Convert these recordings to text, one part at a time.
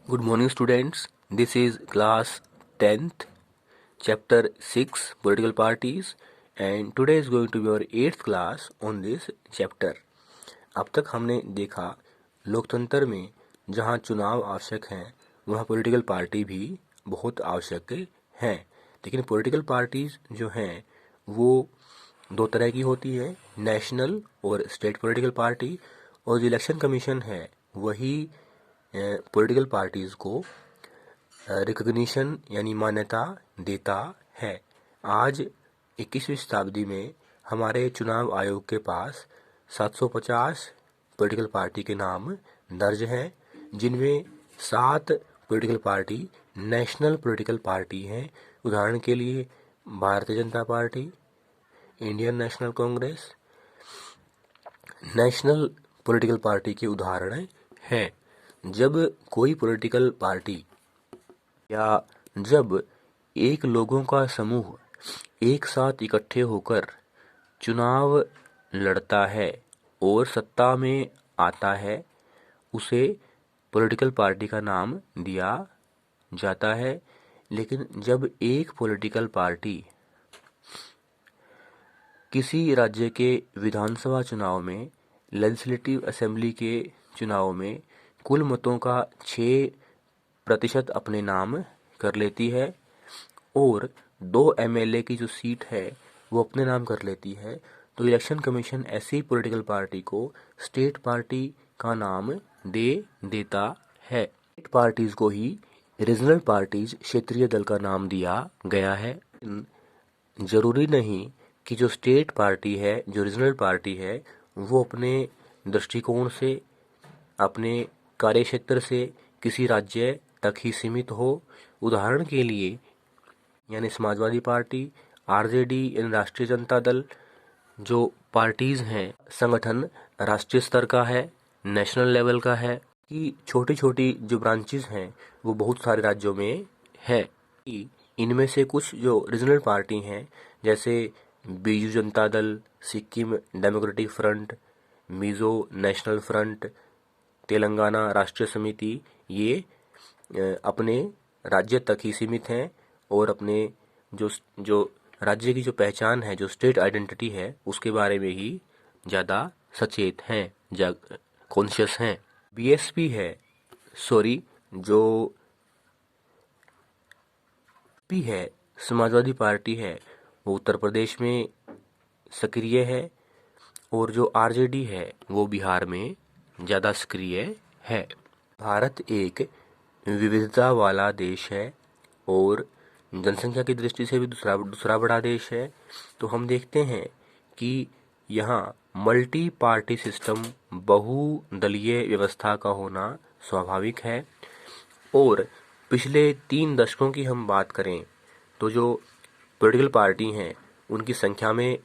Good morning, students. This is class 10th, chapter 6, political parties, and today is going to be our 8th class on this chapter. अब तक हमने देखा लोकतंत्र में जहाँ चुनाव आवश्यक हैं वहाँ पॉलिटिकल पार्टी भी बहुत आवश्यक हैं, लेकिन पॉलिटिकल पार्टीज जो हैं वो दो तरह की होती है, नेशनल और स्टेट पॉलिटिकल पार्टी। और जो इलेक्शन कमीशन है वही पॉलिटिकल पार्टीज को रिकॉग्निशन यानी मान्यता देता है। आज 21वीं शताब्दी में हमारे चुनाव आयोग के पास 750 पॉलिटिकल पार्टी के नाम दर्ज हैं, जिनमें 7 political party national political party हैं। उदाहरण के लिए Bharatiya Janata party, Indian national Congress national political party के उदाहरण हैं। जब कोई पॉलिटिकल पार्टी या जब एक लोगों का समूह एक साथ इकट्ठे होकर चुनाव लड़ता है और सत्ता में आता है, उसे पॉलिटिकल पार्टी का नाम दिया जाता है। लेकिन जब एक पॉलिटिकल पार्टी किसी राज्य के विधानसभा चुनाव में, लेजिस्लेटिव असेंबली के चुनाव में कुल मतों का 6% अपने नाम कर लेती है और 2 MLA की जो सीट है वो अपने नाम कर लेती है, तो इलेक्शन कमीशन ऐसी पॉलिटिकल पार्टी को स्टेट पार्टी का नाम दे देता है। स्टेट पार्टीज को ही रीजनल पार्टीज, क्षेत्रीय दल का नाम दिया गया है। जरूरी नहीं कि जो स्टेट पार्टी है, जो रीजनल पार्टी है, वो अपने दृष्टिकोण से, अपने कार्यक्षेत्र से किसी राज्य तक ही सीमित हो। उदाहरण के लिए यानी समाजवादी पार्टी, आरजेडी यानी राष्ट्रीय जनता दल, जो पार्टीज हैं, संगठन राष्ट्रीय स्तर का है, नेशनल लेवल का है, कि छोटी छोटी जो ब्रांचेस हैं वो बहुत सारे राज्यों में है। इनमें से कुछ जो रीजनल पार्टी हैं जैसे Biju Janata Dal, Sikkim democratic front, Mizo national front, Telangana राष्ट्रीय समिति, ये अपने राज्य तक ही सीमित हैं और अपने जो राज्य की जो पहचान है, जो स्टेट आइडेंटिटी है, उसके बारे में ही ज़्यादा सचेत हैं, कॉन्शियस हैं। बीएसपी है, जो पी है, समाजवादी पार्टी है, वो उत्तर प्रदेश में सक्रिय है और जो आरजेडी है वो बिहार में ज़्यादा सक्रिय है। भारत एक विविधता वाला देश है और जनसंख्या की दृष्टि से भी दूसरा बड़ा देश है। तो हम देखते हैं कि यहाँ मल्टी पार्टी सिस्टम, बहुदलीय व्यवस्था का होना स्वाभाविक है। और पिछले 3 दशकों की हम बात करें तो जो पॉलिटिकल पार्टी हैं उनकी संख्या में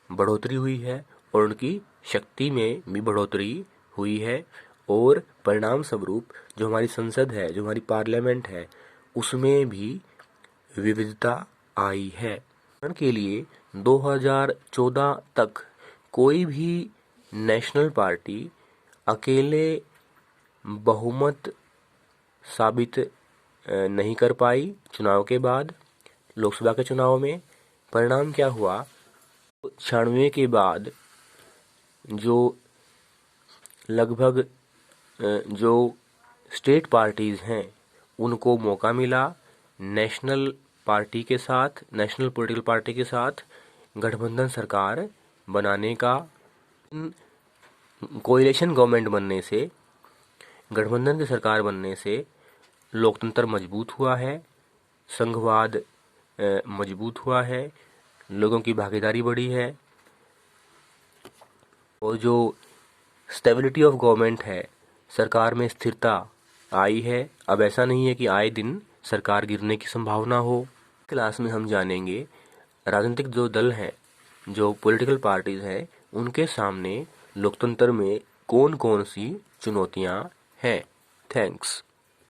बढ़ोतरी हुई है और उनकी शक्ति में भी बढ़ोतरी हुई है और परिणाम स्वरूप जो हमारी संसद है, जो हमारी पार्लियामेंट है, उसमें भी विविधता आई है। उदाहरण के लिए 2014 तक कोई भी नेशनल पार्टी अकेले बहुमत साबित नहीं कर पाई। चुनाव के बाद, लोकसभा के चुनाव में परिणाम क्या हुआ, 96 के बाद जो लगभग जो स्टेट पार्टीज हैं उनको मौका मिला नेशनल पार्टी के साथ, नेशनल पॉलिटिकल पार्टी के साथ गठबंधन सरकार बनाने का। कोएलिशन गवर्नमेंट बनने से, गठबंधन की सरकार बनने से लोकतंत्र मजबूत हुआ है, संघवाद मजबूत हुआ है, लोगों की भागीदारी बढ़ी है और जो स्टेबिलिटी ऑफ गवर्नमेंट है, सरकार में स्थिरता आई है। अब ऐसा नहीं है कि आए दिन सरकार गिरने की संभावना हो। क्लास में हम जानेंगे राजनीतिक जो दल हैं, जो पॉलिटिकल पार्टीज हैं, उनके सामने लोकतंत्र में कौन कौन सी चुनौतियां हैं। थैंक्स।